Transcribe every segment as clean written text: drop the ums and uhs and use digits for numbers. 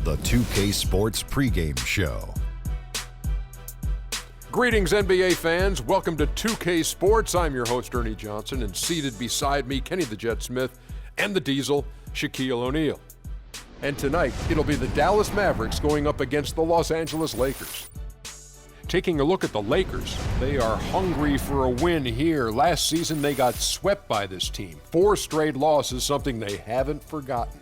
the 2K Sports pregame show. Greetings, NBA fans. Welcome to 2K Sports. I'm your host, Ernie Johnson, and seated beside me, Kenny the Jet Smith and the Diesel, Shaquille O'Neal. And tonight, it'll be the Dallas Mavericks going up against the Los Angeles Lakers. Taking a look at the Lakers, they are hungry for a win here. Last season, they got swept by this team. 4 straight losses, something they haven't forgotten.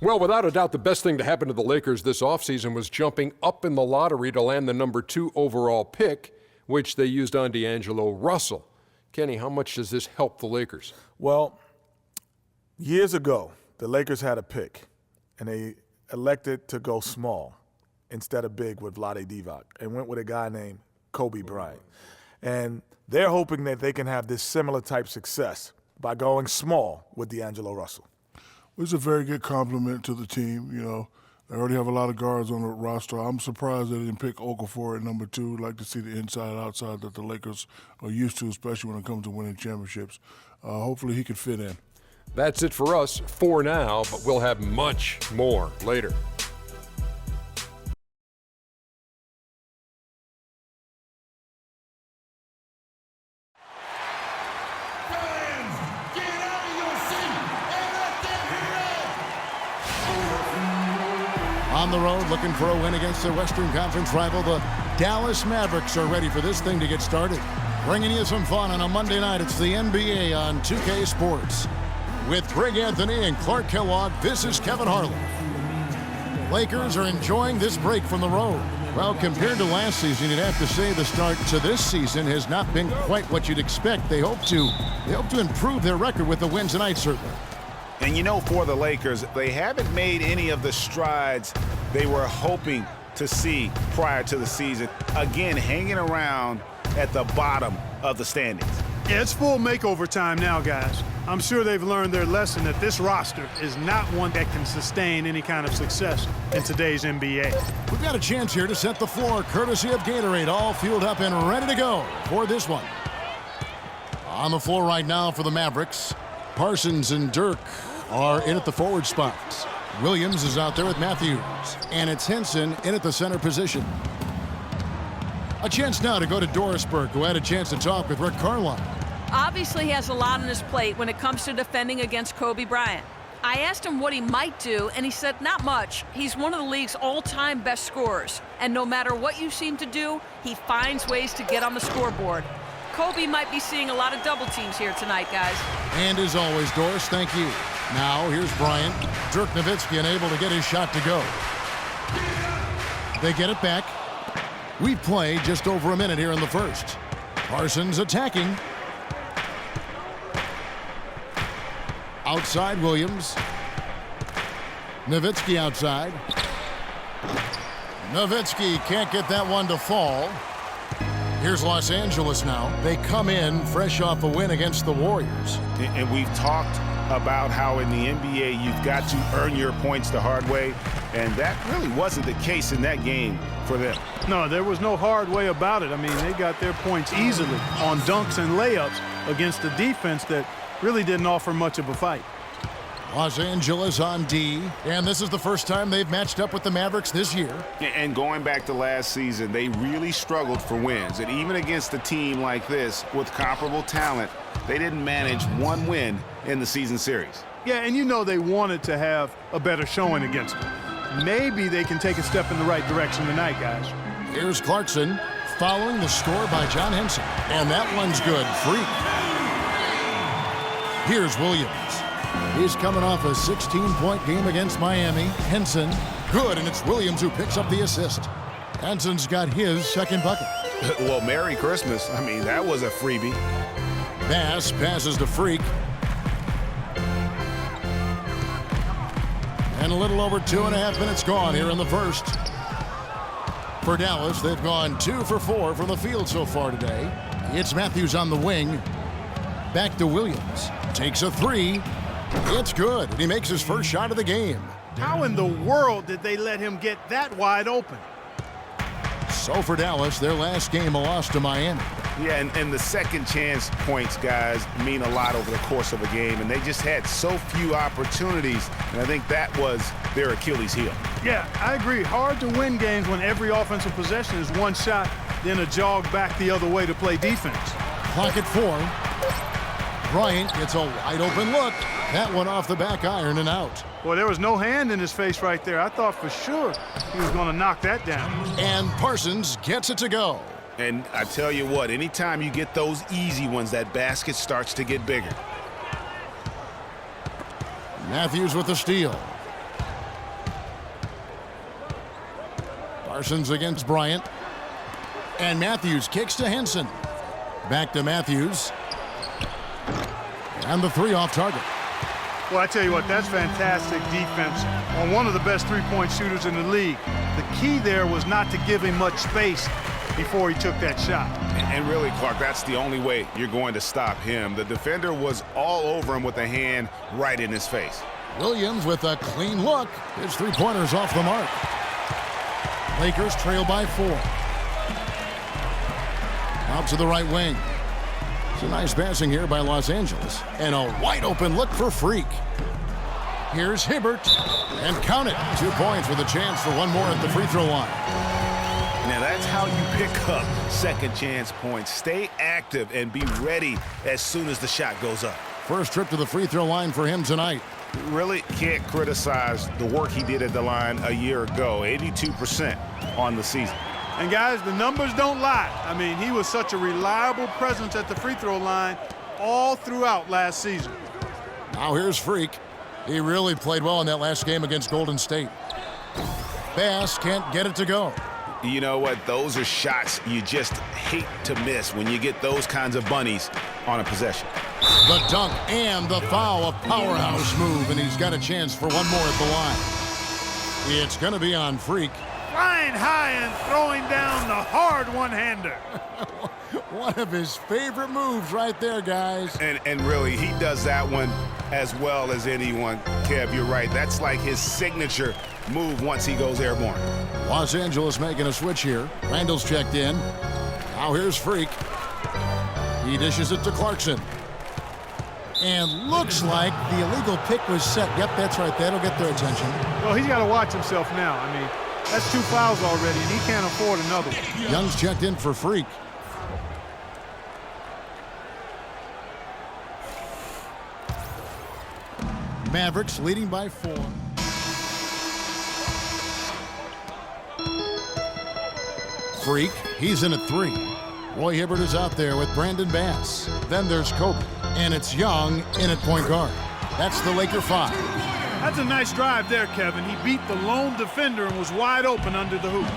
Well, without a doubt, the best thing to happen to the Lakers this offseason was jumping up in the lottery to land the number 2 overall pick, which they used on D'Angelo Russell. Kenny, how much does this help the Lakers? Well, years ago, the Lakers had a pick, and they elected to go small instead of big with Vlade Divac, and went with a guy named Kobe Bryant. And they're hoping that they can have this similar type success by going small with D'Angelo Russell. It's a very good compliment to the team. You know, they already have a lot of guards on the roster. I'm surprised they didn't pick Okafor at number 2. I'd like to see the inside-outside that the Lakers are used to, especially when it comes to winning championships. Hopefully he could fit in. That's it for us for now, but we'll have much more later. On the road, looking for a win against their Western Conference rival, the Dallas Mavericks are ready for this thing to get started. Bringing you some fun on a Monday night, it's the NBA on 2K Sports. With Greg Anthony and Clark Kellogg, this is Kevin Harlan. Lakers are enjoying this break from the road. Well, compared to last season, you'd have to say the start to this season has not been quite what you'd expect. They hope to improve their record with the win tonight, certainly. And you know, for the Lakers, they haven't made any of the strides they were hoping to see prior to the season. Again, hanging around at the bottom of the standings. Yeah, it's full makeover time now, guys. I'm sure they've learned their lesson that this roster is not one that can sustain any kind of success in today's NBA. We've got a chance here to set the floor, courtesy of Gatorade, all fueled up and ready to go for this one. On the floor right now for the Mavericks, Parsons and Dirk are in at the forward spots. Williams is out there with Matthews, and it's Henson in at the center position. A chance now to go to Dorisburg, who had a chance to talk with Rick Carlisle. Obviously, he has a lot on his plate when it comes to defending against Kobe Bryant. I asked him what he might do, and he said not much. He's one of the league's all-time best scorers, and no matter what you seem to do, he finds ways to get on the scoreboard. Kobe might be seeing a lot of double teams here tonight, guys. And as always, Doris, thank you. Now, here's Bryant. Dirk Nowitzki unable to get his shot to go. They get it back. We've played just over a minute here in the first. Parsons attacking. Outside Williams. Nowitzki outside. Nowitzki can't get that one to fall. Here's Los Angeles now. They come in fresh off a win against the Warriors. And we've talked about how in the NBA you've got to earn your points the hard way, and that really wasn't the case in that game for them. No, there was no hard way about it. I mean, they got their points easily on dunks and layups against a defense that really didn't offer much of a fight. Los Angeles on D, and this is the first time they've matched up with the Mavericks this year. And going back to last season, they really struggled for wins. And even against a team like this with comparable talent, they didn't manage one win in the season series. Yeah, and you know they wanted to have a better showing against them. Maybe they can take a step in the right direction tonight, guys. Here's Clarkson following the score by John Henson. And that one's good. Freak. Here's Williams. He's coming off a 16-point game against Miami. Henson, good, and it's Williams who picks up the assist. Henson's got his second bucket. Well, Merry Christmas. I mean, that was a freebie. Bass passes to Freak. And a little over 2.5 minutes gone here in the first. For Dallas, they've gone 2 for 4 from the field so far today. It's Matthews on the wing. Back to Williams. Takes a 3. It's good. He makes his first shot of the game. How in the world did they let him get that wide open? So for Dallas, their last game a loss to Miami. Yeah, and the second chance points, guys, mean a lot over the course of a game, and they just had so few opportunities, and I think that was their Achilles heel. Yeah, I agree. Hard to win games when every offensive possession is one shot, then a jog back the other way to play defense. Clock at 4. Bryant gets a wide open look. That one off the back iron and out. Boy, there was no hand in his face right there. I thought for sure he was going to knock that down. And Parsons gets it to go. And I tell you what, anytime you get those easy ones, that basket starts to get bigger. Matthews with the steal. Parsons against Bryant. And Matthews kicks to Henson. Back to Matthews. And the 3 off target. Well, I tell you what, that's fantastic defense on one of the best three-point shooters in the league. The key there was not to give him much space before he took that shot. And really, Clark, that's the only way you're going to stop him. The defender was all over him with a hand right in his face. Williams with a clean look. His 3-pointer's off the mark. Lakers trail by 4. Out to the right wing. It's a nice passing here by Los Angeles. And a wide open look for Freak. Here's Hibbert. And count it. 2 points with a chance for one more at the free throw line. Now that's how you pick up second chance points. Stay active and be ready as soon as the shot goes up. First trip to the free throw line for him tonight. Really can't criticize the work he did at the line a year ago. 82% on the season. And guys, the numbers don't lie. I mean, he was such a reliable presence at the free throw line all throughout last season. Now here's Freak. He really played well in that last game against Golden State. Bass can't get it to go. You know what? Those are shots you just hate to miss when you get those kinds of bunnies on a possession. The dunk and the foul, a powerhouse move, and he's got a chance for one more at the line. It's going to be on Freak. Flying high and throwing down the hard one-hander. One of his favorite moves right there, guys. And really, he does that one as well as anyone. Kev, you're right. That's like his signature move once he goes airborne. Los Angeles making a switch here. Randall's checked in. Now here's Freak. He dishes it to Clarkson. And looks like the illegal pick was set. Yep, that's right. That'll get their attention. Well, he's got to watch himself now. I mean, that's 2 fouls already, and he can't afford another one. Young's checked in for Freak. Mavericks leading by 4. Freak, he's in at 3. Roy Hibbert is out there with Brandon Bass. Then there's Kobe, and it's Young in at point guard. That's the Laker 5. That's a nice drive there, Kevin. He beat the lone defender and was wide open under the hoop.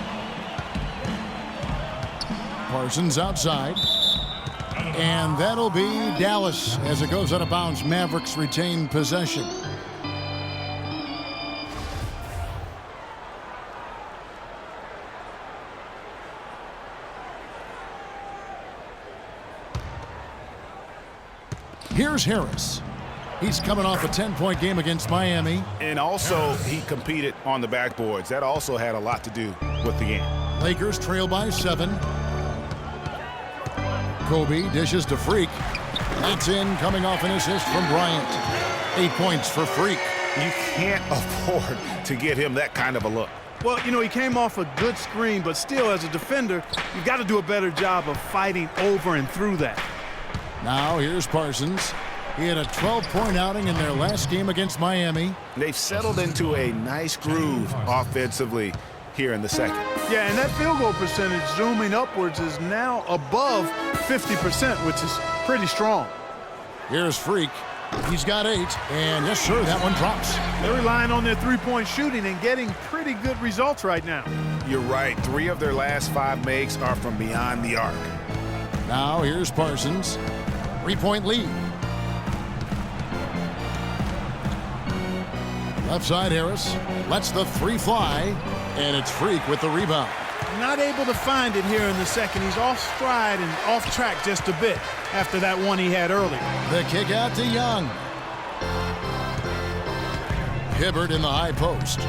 Parsons outside. And that'll be Dallas as it goes out of bounds. Mavericks retain possession. Here's Harris. He's coming off a 10-point game against Miami. And also, he competed on the backboards. That also had a lot to do with the game. Lakers trail by 7. Kobe dishes to Freak. That's in, coming off an assist from Bryant. 8 points for Freak. You can't afford to get him that kind of a look. Well, you know, he came off a good screen, but still, as a defender, you've got to do a better job of fighting over and through that. Now here's Parsons. He had a 12-point outing in their last game against Miami. They've settled into a nice groove offensively here in the second. Yeah, and that field goal percentage zooming upwards is now above 50%, which is pretty strong. Here's Freak. He's got 8, and yes, sir, that one drops. They're relying on their three-point shooting and getting pretty good results right now. You're right. 3 of their last 5 makes are from beyond the arc. Now here's Parsons. 3-point lead. Left side, Harris lets the 3 fly, and it's Freak with the rebound. Not able to find it here in the second. He's off stride and off track just a bit after that one he had earlier. The kick out to Young. Hibbert in the high post.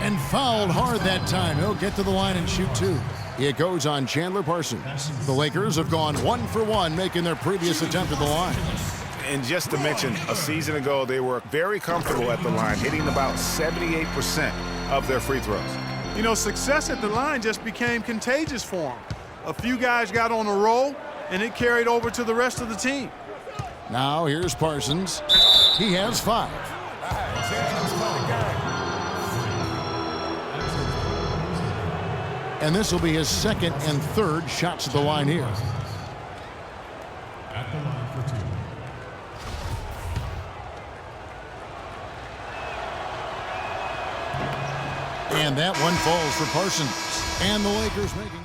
And fouled hard that time. He'll get to the line and shoot 2. It goes on Chandler Parsons. The Lakers have gone 1 for 1, making their previous attempt at the line. And just to mention, a season ago, they were very comfortable at the line, hitting about 78% of their free throws. You know, success at the line just became contagious for them. A few guys got on a roll, and it carried over to the rest of the team. Now here's Parsons. He has 5. And this will be his second and third shots at the line here. At the line for 2. And that one falls for Parsons. And the Lakers making it.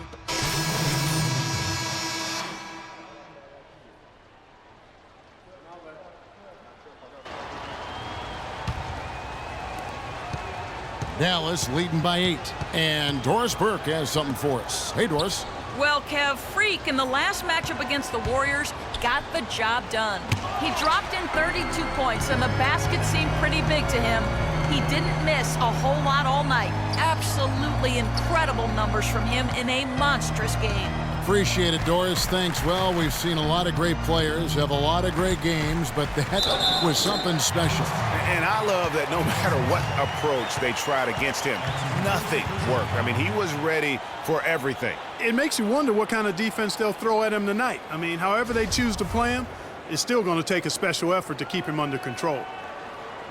Dallas leading by 8. And Doris Burke has something for us. Hey, Doris. Well, Kev, Freak in the last matchup against the Warriors got the job done. He dropped in 32 points, and the basket seemed pretty big to him. He didn't miss a whole lot all night. Absolutely incredible numbers from him in a monstrous game. Appreciate it, Doris. Thanks. Well, we've seen a lot of great players have a lot of great games, but that was something special. And I love that no matter what approach they tried against him, nothing worked. I mean, he was ready for everything. It makes you wonder what kind of defense they'll throw at him tonight. I mean, however they choose to play him, it's still going to take a special effort to keep him under control.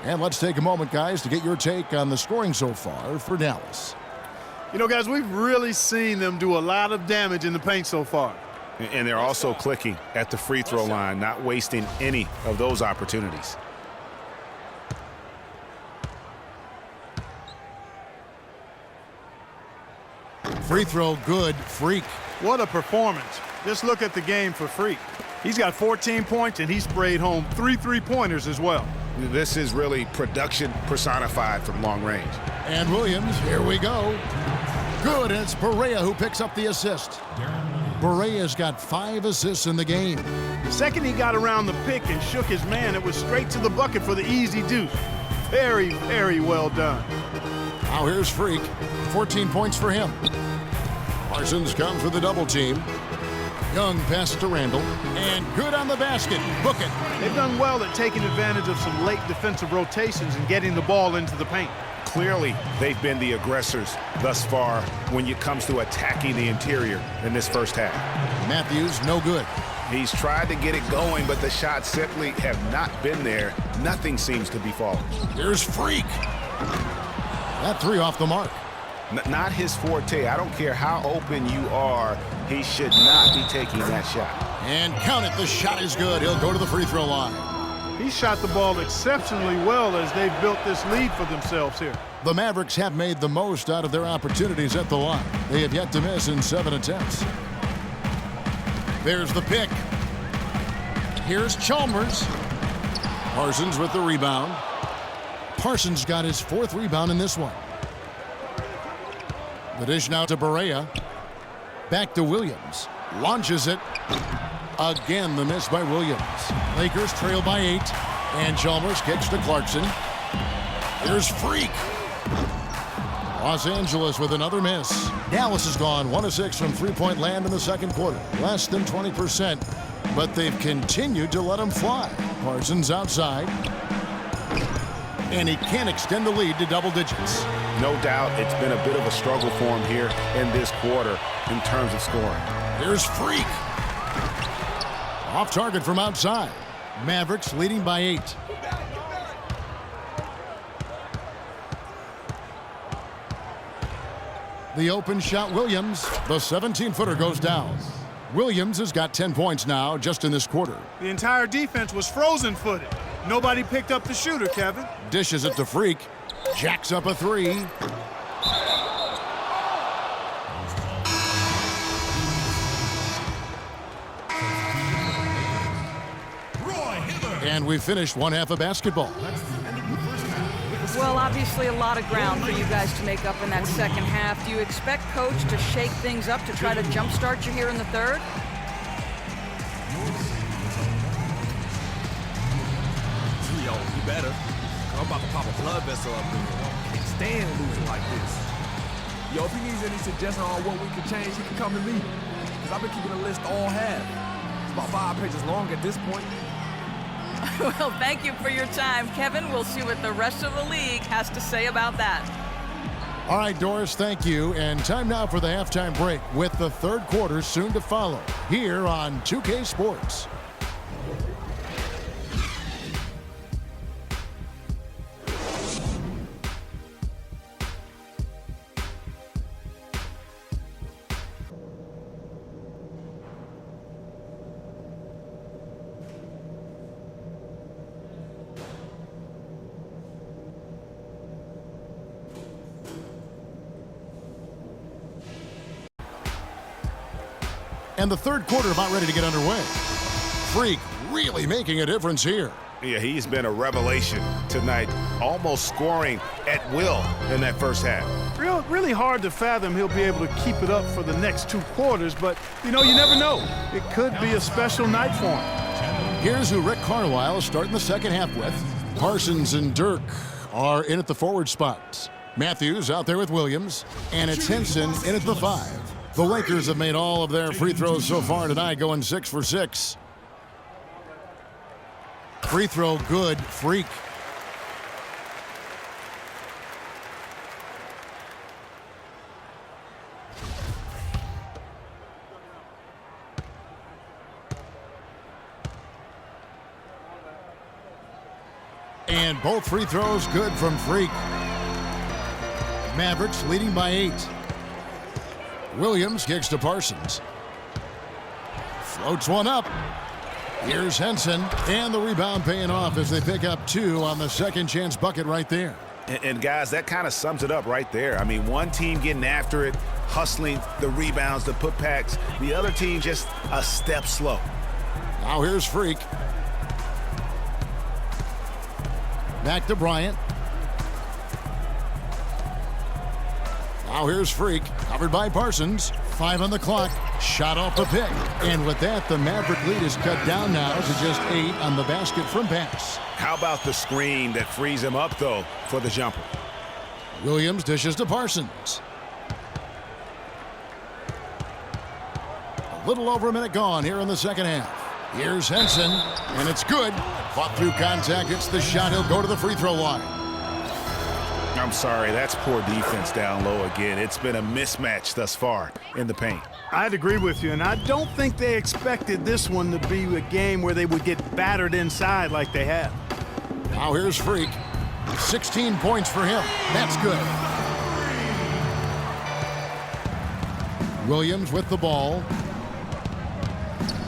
And let's take a moment, guys, to get your take on the scoring so far for Dallas. You know, guys, we've really seen them do a lot of damage in the paint so far. And they're also clicking at the free throw line, not wasting any of those opportunities. Free throw good, Freak. What a performance. Just look at the game for Freak. He's got 14 points, and he sprayed home 3 3-pointers as well. This is really production personified from long range. And Williams, here we go. Good, and it's Barea who picks up the assist. Barea's got 5 assists in the game. The second he got around the pick and shook his man, it was straight to the bucket for the easy deuce. Very, very well done. Now here's Freak. 14 points for him. Parsons comes with a double team. Young passes to Randall, and good on the basket. Book it. They've done well at taking advantage of some late defensive rotations and getting the ball into the paint. Clearly, they've been the aggressors thus far when it comes to attacking the interior in this first half. Matthews, no good. He's tried to get it going, but the shots simply have not been there. Nothing seems to be falling. Here's Freak. That 3 off the mark. Not his forte. I don't care how open you are, he should not be taking that shot. And count it, the shot is good. He'll go to the free throw line. He shot the ball exceptionally well as they've built this lead for themselves here. The Mavericks have made the most out of their opportunities at the line. They have yet to miss in 7 attempts. There's the pick. Here's Chalmers. Parsons with the rebound. Parsons got his 4th rebound in this one. The dish now to Barea. Back to Williams. Launches it. Again, the miss by Williams. Lakers trail by 8. And Chalmers kicks to Clarkson. Here's Freak. Los Angeles with another miss. Dallas has gone 1 of 6 from three-point land in the second quarter. Less than 20%. But they've continued to let them fly. Parsons outside. And he can't extend the lead to double digits. No doubt it's been a bit of a struggle for him here in this quarter in terms of scoring. Here's Freak. Off target from outside. Mavericks leading by 8. The open shot, Williams. The 17-footer goes down. Williams has got 10 points now just in this quarter. The entire defense was frozen-footed. Nobody picked up the shooter, Kevin. Dishes it to Freak. Jacks up a 3. And we finished one half of basketball. Well, obviously a lot of ground for you guys to make up in that second half. Do you expect Coach to shake things up to try to jumpstart you here in the third? Yo, you better. I'm about to pop a blood vessel up there. Can't stand losing like this. Yo, if he needs any suggestion on what we can change, he can come to me. Because I've been keeping a list all half. It's about 5 pages long at this point. Well, thank you for your time, Kevin. We'll see what the rest of the league has to say about that. All right, Doris, thank you. And time now for the halftime break with the third quarter soon to follow here on 2K Sports. And the third quarter about ready to get underway. Freak really making a difference here. Yeah, he's been a revelation tonight, almost scoring at will in that first half. Really hard to fathom he'll be able to keep it up for the next 2 quarters, but, you never know. It could be a special night for him. Here's who Rick Carlisle is starting the second half with. Parsons and Dirk are in at the forward spots. Matthews out there with Williams, and it's Henson in at the 5. The Lakers have made all of their free throws so far tonight, going 6 for 6. Free throw good, Freak. And both free throws good from Freak. Mavericks leading by 8. Williams kicks to Parsons. Floats one up. Here's Henson, and the rebound paying off as they pick up 2 on the second chance bucket right there. And guys, that kind of sums it up right there. I mean, one team getting after it, hustling the rebounds, the putbacks. The other team just a step slow. Now here's Freak. Back to Bryant. Now here's Freak, covered by Parsons. 5 on the clock, shot off the pick. And with that, the Maverick lead is cut down now to just 8 on the basket from pass. How about the screen that frees him up, though, for the jumper? Williams dishes to Parsons. A little over a minute gone here in the second half. Here's Henson, and it's good. Fought through contact, hits the shot, he'll go to the free throw line. I'm sorry, that's poor defense down low again. It's been a mismatch thus far in the paint. I'd agree with you, and I don't think they expected this one to be a game where they would get battered inside like they have. Now here's Freak. 16 points for him. That's good. Williams with the ball.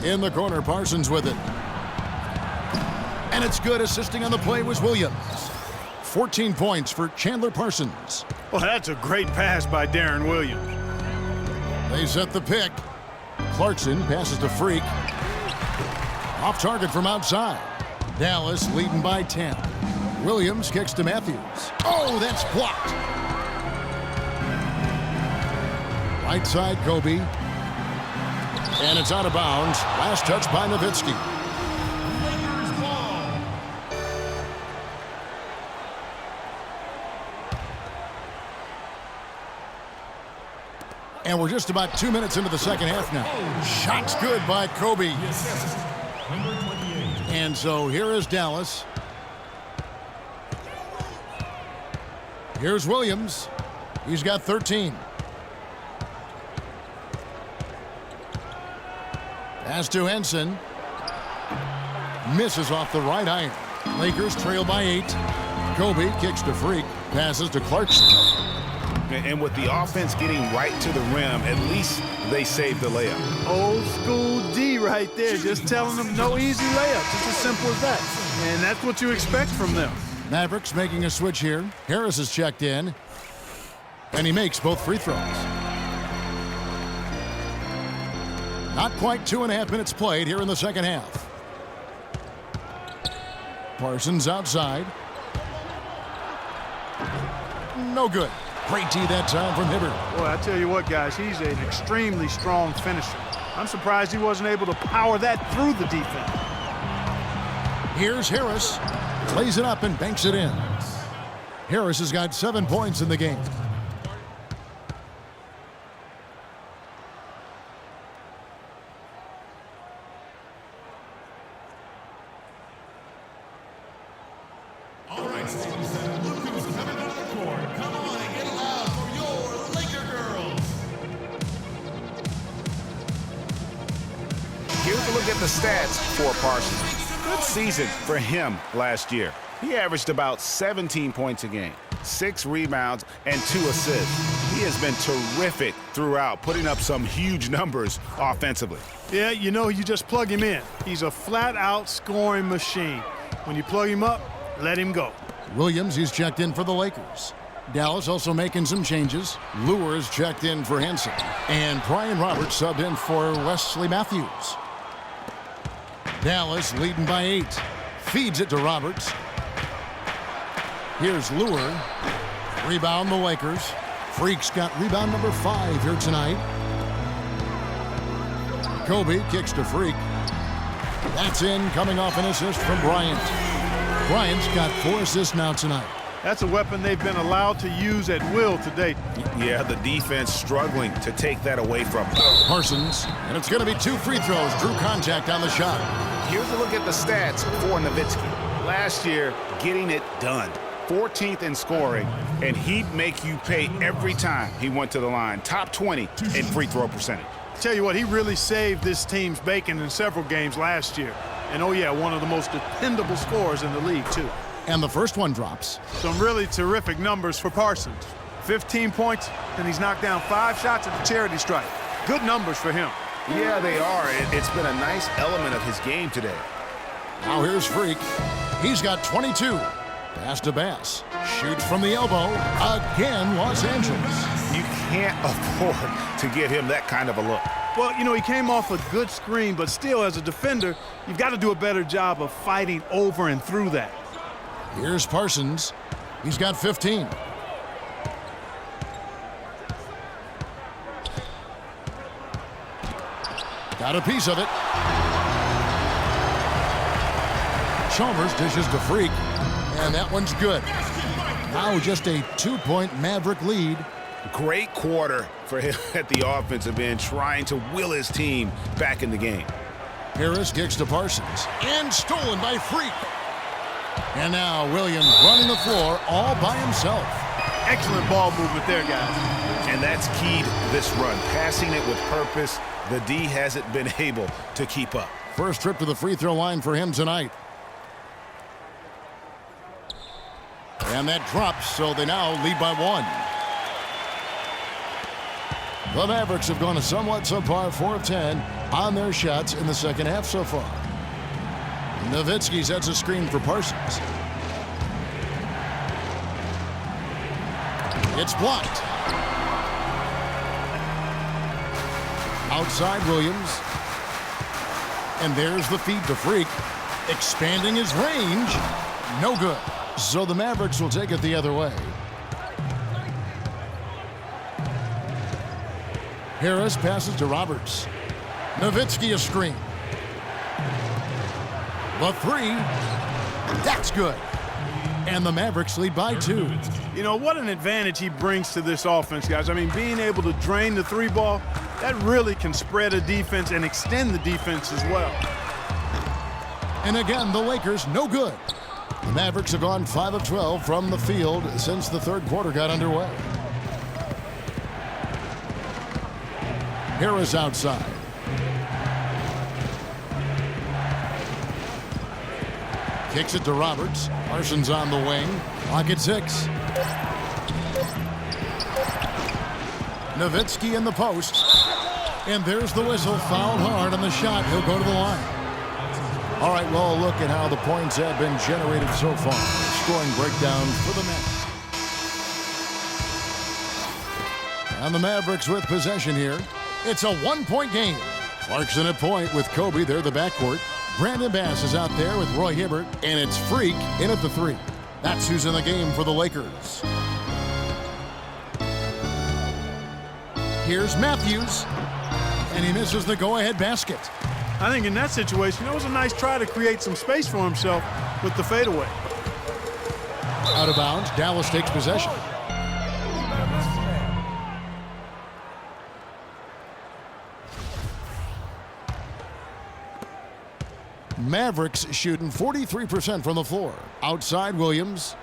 In the corner, Parsons with it. And it's good. Assisting on the play was Williams. 14 points for Chandler Parsons. Well, that's a great pass by Darren Williams. They set the pick. Clarkson passes to Freak. Off target from outside. Dallas leading by 10. Williams kicks to Matthews. Oh, that's blocked. Right side, Kobe. And it's out of bounds. Last touch by Nowitzki. And we're just about 2 minutes into the second half now. Shots good by Kobe. And so here is Dallas. Here's Williams. He's got 13. Pass to Henson. Misses off the right iron. Lakers trail by 8. Kobe kicks to Freak. Passes to Clarkson. And with the offense getting right to the rim, at least they saved the layup. Old school D right there, just telling them no easy layup. Just as simple as that. And that's what you expect from them. Mavericks making a switch here. Harris is checked in. And he makes both free throws. Not quite 2.5 minutes played here in the second half. Parsons outside. No good. Great D that time from Hibbert. Boy, I tell you what, guys, he's an extremely strong finisher. I'm surprised he wasn't able to power that through the defense. Here's Harris. Plays it up and banks it in. Harris has got 7 points in the game. Look who's coming out of the court. Come on and get loud for your Laker girls. Here's a look at the stats for Parsons. Good season for him last year. He averaged about 17 points a game, 6 rebounds, and 2 assists. He has been terrific throughout, putting up some huge numbers offensively. Yeah, you know, you just plug him in. He's a flat-out scoring machine. When you plug him up, let him go. Williams, he's checked in for the Lakers. Dallas also making some changes. Lewis checked in for Henson. And Brian Roberts subbed in for Wesley Matthews. Dallas leading by 8. Feeds it to Roberts. Here's Lure. Rebound the Lakers. Freak's got rebound number 5 here tonight. Kobe kicks to Freak. That's in, coming off an assist from Bryant. Bryant's got 4 assists now tonight. That's a weapon they've been allowed to use at will to date. Yeah, the defense struggling to take that away from him. Parsons, and it's going to be 2 free throws. Drew contact on the shot. Here's a look at the stats for Nowitzki. Last year, getting it done. 14th in scoring, and he'd make you pay every time he went to the line. Top 20 in free throw percentage. Tell you what, he really saved this team's bacon in several games last year. And oh yeah, one of the most dependable scorers in the league too. And the first one drops. Some really terrific numbers for Parsons. 15 points, and he's knocked down 5 shots at the charity stripe. Good numbers for him. Yeah, they are. It's been a nice element of his game today. Now here's Freak. He's got 22. Pass to Bass. Shoots from the elbow. Again, Los Angeles. You can't afford to give him that kind of a look. Well, you know, he came off a good screen, but still, as a defender, you've got to do a better job of fighting over and through that. Here's Parsons. He's got 15. Got a piece of it. Chalmers dishes to Freak, and that one's good. Now just a 2-point Maverick lead. Great quarter for him at the offensive end, trying to will his team back in the game. Harris kicks to Parsons, and stolen by Freak. And now Williams running the floor all by himself. Excellent ball movement there, guys. And that's keyed this run, passing it with purpose. The D hasn't been able to keep up. First trip to the free throw line for him tonight. And that drops, so they now lead by 1. The Mavericks have gone a somewhat subpar 4 of 10 on their shots in the second half so far. Nowitzki sets a screen for Parsons. It's blocked. Outside Williams. And there's the feed to Freak. Expanding his range. No good. So the Mavericks will take it the other way. Harris passes to Roberts. Nowitzki a screen. The 3. That's good. And the Mavericks lead by 2. You know, what an advantage he brings to this offense, guys. I mean, being able to drain the 3 ball, that really can spread a defense and extend the defense as well. And again, the Lakers no good. The Mavericks have gone 5 of 12 from the field since the third quarter got underway. Harris outside. Kicks it to Roberts. Parsons on the wing. Clock at 6. Nowitzki in the post. And there's the whistle. Fouled hard on the shot. He'll go to the line. All right, well, look at how the points have been generated so far. Scoring breakdown for the Mavericks. And the Mavericks with possession here. It's a 1-point game. Clarkson at point with Kobe. They're the backcourt. Brandon Bass is out there with Roy Hibbert. And it's Freak in at the 3. That's who's in the game for the Lakers. Here's Matthews. And he misses the go-ahead basket. I think in that situation, it was a nice try to create some space for himself with the fadeaway. Out of bounds, Dallas takes possession. Mavericks shooting 43% from the floor. Outside Williams.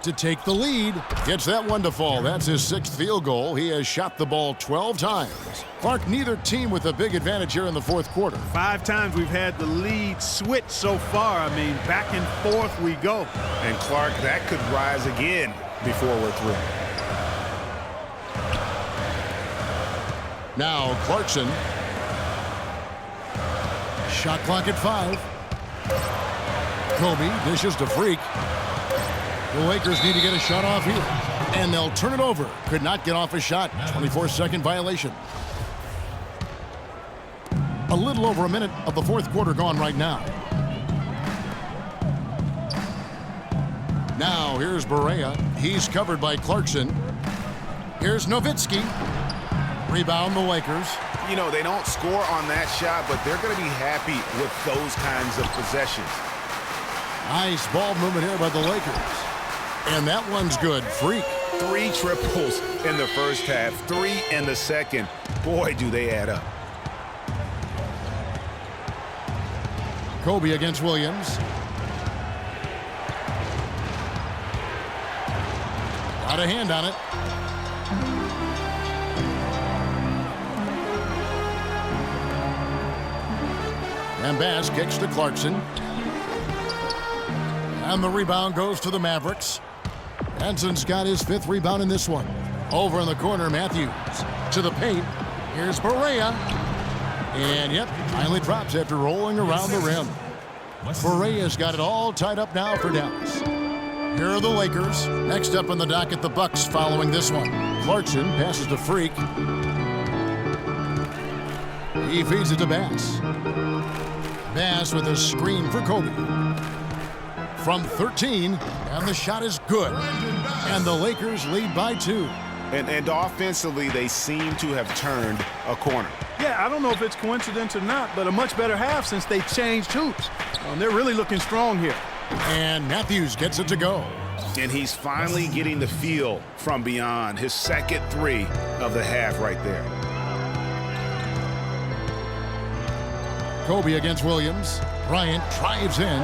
to take the lead. Gets that one to fall. That's his 6th field goal. He has shot the ball 12 times. Clark, neither team with a big advantage here in the 4th quarter. 5 times we've had the lead switch so far. I mean, back and forth we go. And Clark, that could rise again before we're through. Now Clarkson. Shot clock at 5. Kobe dishes to Freak. The Lakers need to get a shot off here. And they'll turn it over. Could not get off a shot. 24-second violation. A little over a minute of the 4th quarter gone right now. Now here's Barea. He's covered by Clarkson. Here's Nowitzki. Rebound the Lakers. You know, they don't score on that shot, but they're going to be happy with those kinds of possessions. Nice ball movement here by the Lakers. And that one's good. Freak. 3 triples in the first half, 3 in the second. Boy, do they add up. Kobe against Williams. Got a hand on it. And Bass kicks to Clarkson. And the rebound goes to the Mavericks. Henson's got his 5th rebound in this one. Over in the corner, Matthews. To the paint. Here's Barea. And, yep, finally drops after rolling around the rim. Barea's got it all tied up now for Dallas. Here are the Lakers. Next up on the docket, the Bucks following this one. Clarkson passes to Freak. He feeds it to Bass. Bass with a screen for Kobe. From 13, and the shot is good. And the Lakers lead by 2. And offensively, they seem to have turned a corner. Yeah, I don't know if it's coincidence or not, but a much better half since they changed hoops. They're really looking strong here. And Matthews gets it to go. And he's finally getting the feel from beyond. His 2nd 3 of the half right there. Kobe against Williams. Bryant drives in.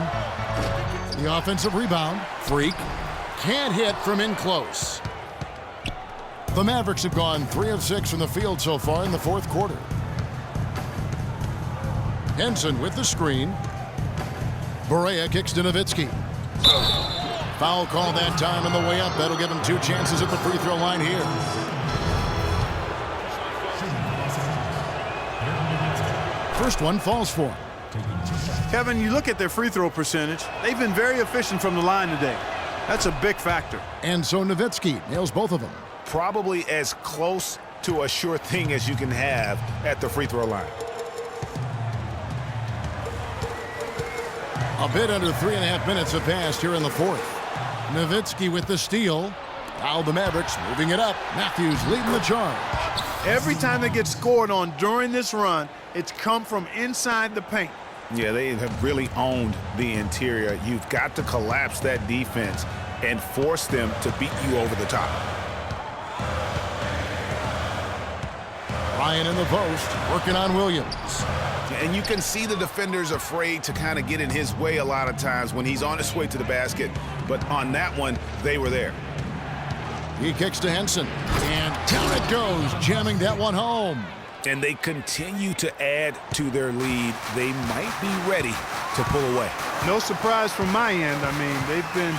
The offensive rebound. Freak. Can't hit from in close. The Mavericks have gone 3 of 6 from the field so far in the 4th quarter. Henson with the screen. Barea kicks to Nowitzki. Foul call that time on the way up. That'll give him 2 chances at the free throw line here. First one falls for him. Kevin, you look at their free throw percentage. They've been very efficient from the line today. That's a big factor. And so Nowitzki nails both of them. Probably as close to a sure thing as you can have at the free throw line. A bit under 3.5 minutes have passed here in the 4th. Nowitzki with the steal. Now the Mavericks moving it up. Matthews leading the charge. Every time they get scored on during this run, it's come from inside the paint. Yeah, they have really owned the interior. You've got to collapse that defense and force them to beat you over the top. Ryan in the post, working on Williams. And you can see the defenders afraid to kind of get in his way a lot of times when he's on his way to the basket. But on that one, they were there. He kicks to Henson. And down it goes, jamming that one home. And they continue to add to their lead. They might be ready to pull away. No surprise from my end. I mean, they've been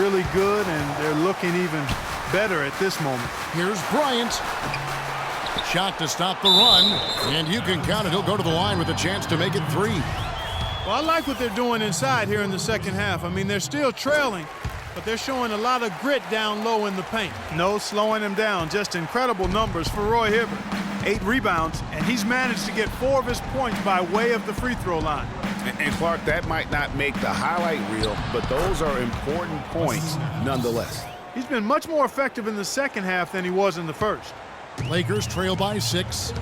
really good, and they're looking even better at this moment. Here's Bryant. Shot to stop the run, and you can count it. He'll go to the line with a chance to make it 3. Well, I like what they're doing inside here in the second half. I mean, they're still trailing, but they're showing a lot of grit down low in the paint. No slowing them down. Just incredible numbers for Roy Hibbert. 8 rebounds, and he's managed to get 4 of his points by way of the free throw line. And Clark, that might not make the highlight reel, but those are important points nonetheless. He's been much more effective in the second half than he was in the first. Lakers trail by 6.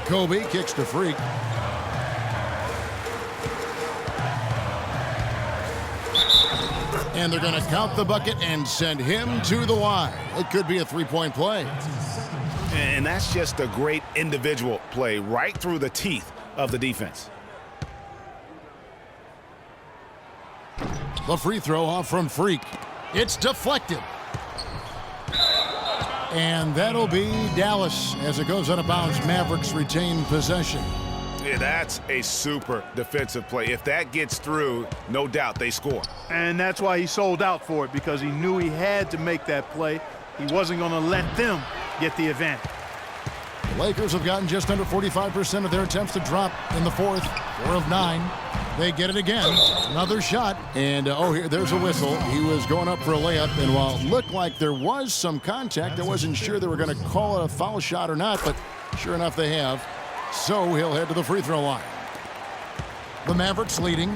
Kobe kicks to Freak. And they're going to count the bucket and send him to the line. It could be a 3-point play. And that's just a great individual play right through the teeth of the defense. The free throw off from Freak. It's deflected. And that'll be Dallas as it goes out of bounds. Mavericks retain possession. Yeah, that's a super defensive play. If that gets through, no doubt they score. And that's why he sold out for it, because he knew he had to make that play. He wasn't going to let them get the advantage. The Lakers have gotten just under 45% of their attempts to drop in the fourth. 4 of 9. They get it again. Another shot. And, here, there's a whistle. He was going up for a layup. And while it looked like there was some contact, I wasn't sure they were going to call it a foul shot or not. But sure enough, they have. So he'll head to the free throw line. The Mavericks leading.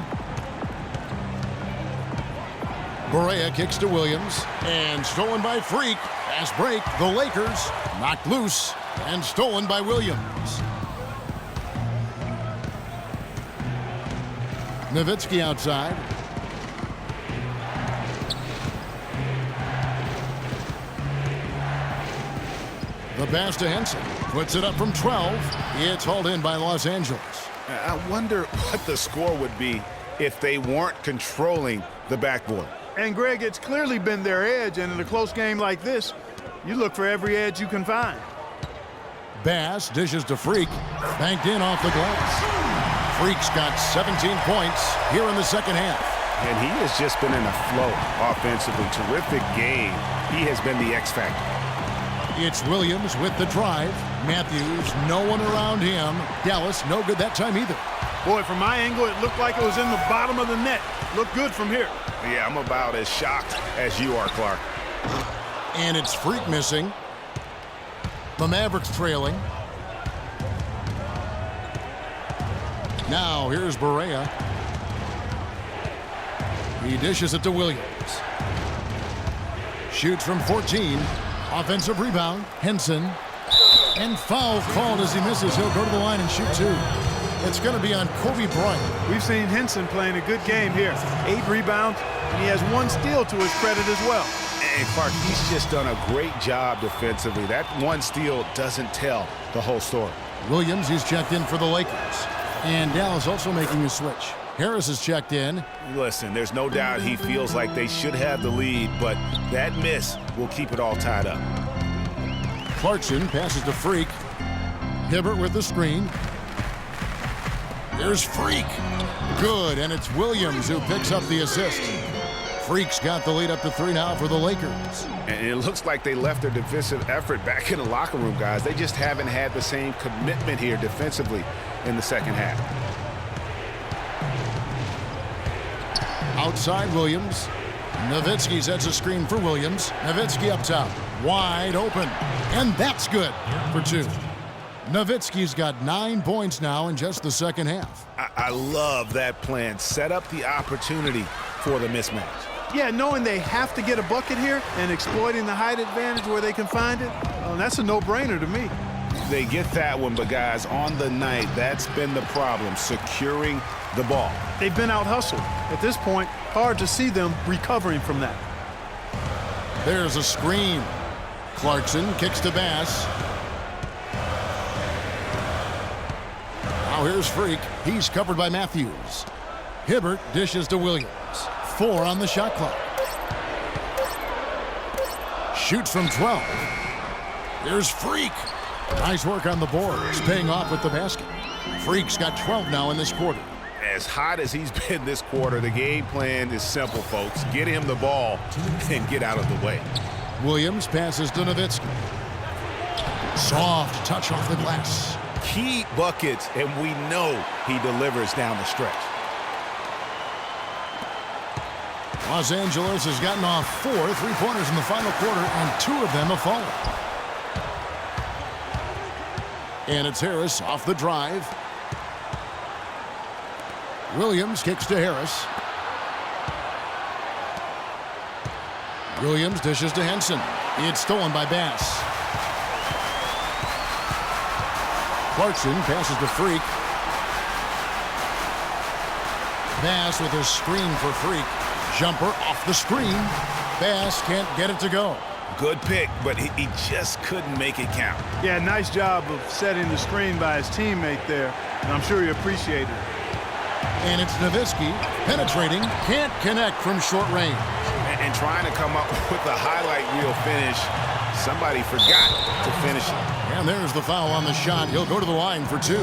Barea kicks to Williams. And stolen by Freak. Fast break. The Lakers knocked loose. And stolen by Williams. Nowitzki outside. The pass to Henson. Puts it up from 12. It's hauled in by Los Angeles. I wonder what the score would be if they weren't controlling the backboard. And, Greg, it's clearly been their edge, and in a close game like this, you look for every edge you can find. Bass dishes to Freak. Banked in off the glass. Freak's got 17 points here in the second half. And he has just been in a flow offensively. Terrific game. He has been the X factor. It's Williams with the drive. Matthews, no one around him. Dallas, no good that time either. Boy, from my angle, it looked like it was in the bottom of the net. Looked good from here. Yeah, I'm about as shocked as you are, Clark. And it's Freak missing. The Mavericks trailing. Now here's Barea. He dishes it to Williams. Shoots from 14. Offensive rebound. Henson. And foul called as he misses. He'll go to the line and shoot 2. It's going to be on Kobe Bryant. We've seen Henson playing a good game here. 8 rebounds, and he has 1 steal to his credit as well. And Clark, he's just done a great job defensively. That 1 steal doesn't tell the whole story. Williams, he's checked in for the Lakers. And Dallas also making a switch. Harris is checked in. Listen, there's no doubt he feels like they should have the lead, but that miss will keep it all tied up. Clarkson passes to Freak. Hibbert with the screen. There's Freak. Good, and it's Williams who picks up the assist. Freak's got the lead up to 3 now for the Lakers. And it looks like they left their defensive effort back in the locker room, guys. They just haven't had the same commitment here defensively in the second half. Outside Williams. Nowitzki sets a screen for Williams. Nowitzki up top. Wide open. And that's good for 2. Nowitzki's got 9 points now in just the second half. I love that plan. Set up the opportunity for the mismatch. Yeah, knowing they have to get a bucket here and exploiting the height advantage where they can find it, that's a no-brainer to me. They get that one, but guys, on the night, that's been the problem, securing the ball. They've been out-hustled. At this point, hard to see them recovering from that. There's a screen. Clarkson kicks to Bass. Now here's Freak. He's covered by Matthews. Hibbert dishes to Williams. 4 on the shot clock. Shoots from 12. There's Freak. Nice work on the boards, paying off with the basket. Freak's got 12 now in this quarter. As hot as he's been this quarter, the game plan is simple, folks. Get him the ball and get out of the way. Williams passes to Nowitzki. Soft touch off the glass. Key buckets, and we know he delivers down the stretch. Los Angeles has gotten off 4 3-pointers in the final quarter, and 2 of them have fallen. And it's Harris off the drive. Williams kicks to Harris. Williams dishes to Henson. It's stolen by Bass. Clarkson passes to Freak. Bass with a screen for Freak. Jumper off the screen. Bass can't get it to go. Good pick, but he just couldn't make it count. Yeah, nice job of setting the screen by his teammate there, and I'm sure he appreciated it. And it's Nowitzki penetrating, can't connect from short range. And trying to come up with a highlight reel finish. Somebody forgot to finish it. And there's the foul on the shot. He'll go to the line for 2.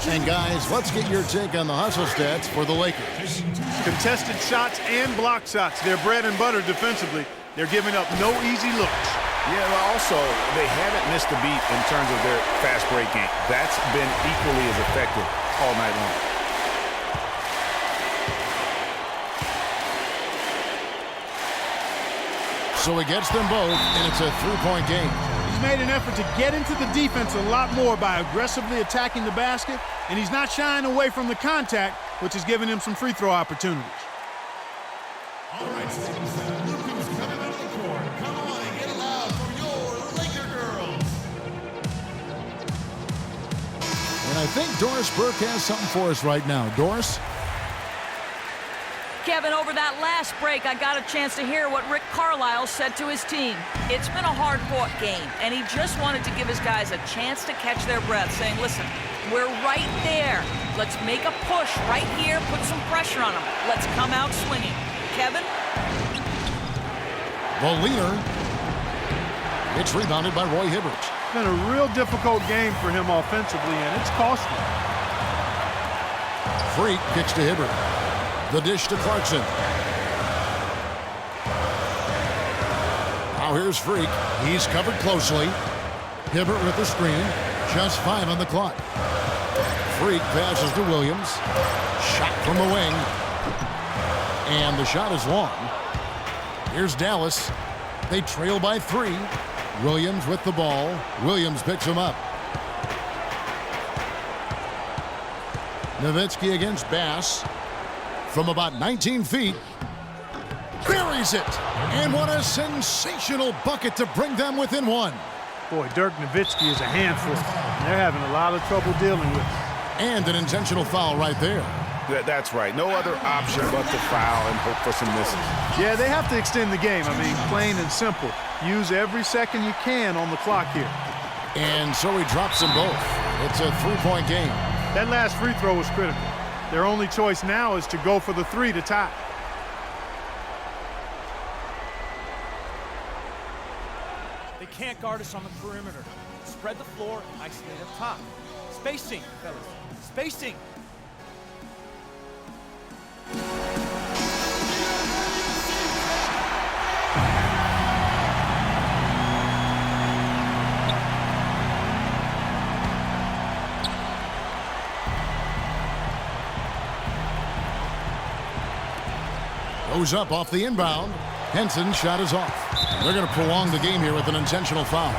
And guys, let's get your take on the hustle stats for the Lakers. Contested shots and block shots. They're bread and butter defensively. They're giving up no easy looks. Yeah, well, also, they haven't missed a beat in terms of their fast break game. That's been equally as effective all night long. So he gets them both, and it's a 3-point game. He's made an effort to get into the defense a lot more by aggressively attacking the basket, and he's not shying away from the contact, which is giving him some free throw opportunities. All right, Luka's coming out of the court. Come on and get loud for your Laker girls. And I think Doris Burke has something for us right now. Doris? Kevin, over that last break, I got a chance to hear what Rick Carlisle said to his team. It's been a hard-fought game, and he just wanted to give his guys a chance to catch their breath, saying, listen, we're right there. Let's make a push right here, put some pressure on them. Let's come out swinging. Kevin? The leader. It's rebounded by Roy Hibbert. It's been a real difficult game for him offensively, and it's costly. Freak kicks to Hibbert. The dish to Clarkson. Now here's Freak. He's covered closely. Hibbert with the screen. Just 5 on the clock. Freak passes to Williams. Shot from the wing. And the shot is long. Here's Dallas. They trail by 3. Williams with the ball. Williams picks him up. Nowitzki against Bass. From about 19 feet. Buries it. And what a sensational bucket to bring them within 1. Boy, Dirk Nowitzki is a handful. They're having a lot of trouble dealing with it. And an intentional foul right there. That's right. No other option but to foul and hope for some misses. Yeah, they have to extend the game. I mean, plain and simple. Use every second you can on the clock here. And so he drops them both. It's a 3-point game. That last free throw was critical. Their only choice now is to go for the 3 to tie. They can't guard us on the perimeter. Spread the floor, isolate up top. Spacing, fellas. Spacing. Goes up off the inbound. Henson's shot is off. They're going to prolong the game here with an intentional foul.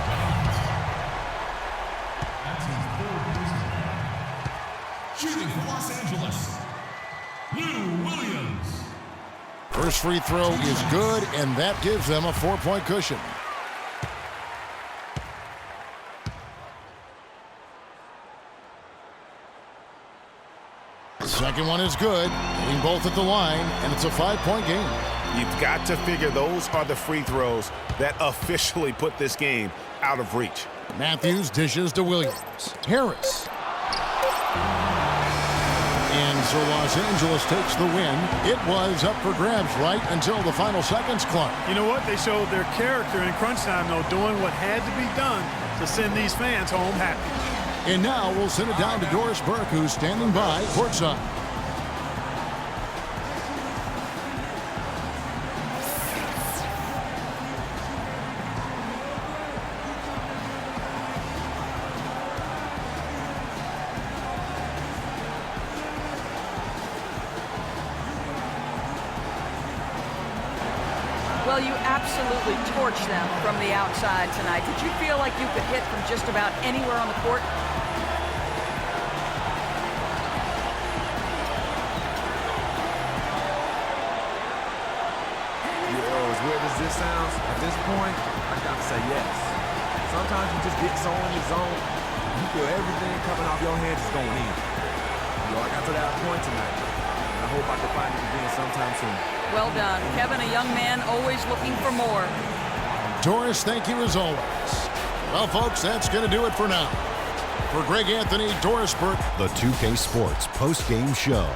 Shooting for Los Angeles, Lou Williams. First free throw is good, and that gives them a 4-point cushion. Second one is good. Hitting both at the line, and it's a 5-point game. You've got to figure those are the free throws that officially put this game out of reach. Matthews dishes to Williams. Harris. And so Los Angeles takes the win. It was up for grabs right until the final seconds, Clark. You know what? They showed their character in crunch time, though, doing what had to be done to send these fans home happy. And now we'll send it down to Doris Burke, who's standing by courtside. Well, you absolutely torched them from the outside tonight. Did you feel like you could hit from just about anywhere on the court? As weird as this sounds, at this point, I gotta say yes. Sometimes you just get so in the zone, you feel everything coming off your hands is going in. I got to that point tonight. I hope I can find it again sometime soon. Well done. Kevin, a young man always looking for more. Doris, thank you as always. Well, folks, that's going to do it for now. For Greg Anthony, Doris Burke, The 2K Sports post-game show.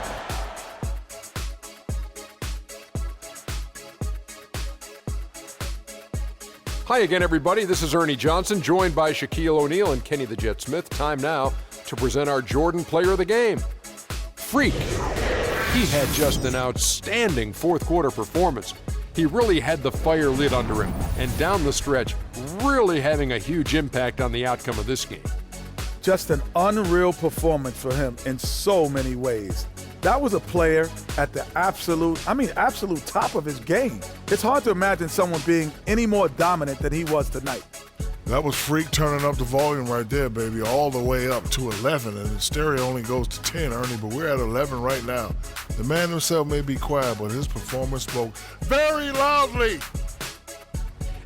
Hi again, everybody. This is Ernie Johnson, joined by Shaquille O'Neal and Kenny the Jet Smith. Time now to present our Jordan Player of the Game. Freak. He had just an outstanding fourth quarter performance. He really had the fire lit under him, and down the stretch, really having a huge impact on the outcome of this game. Just an unreal performance for him in so many ways. That was a player at the absolute top of his game. It's hard to imagine someone being any more dominant than he was tonight. That was Freak turning up the volume right there, baby, all the way up to 11. And the stereo only goes to 10, Ernie, but we're at 11 right now. The man himself may be quiet, but his performance spoke very loudly.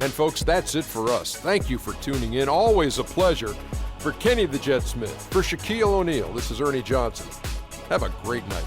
And folks, that's it for us. Thank you for tuning in. Always a pleasure. For Kenny the Jet Smith, for Shaquille O'Neal, this is Ernie Johnson. Have a great night.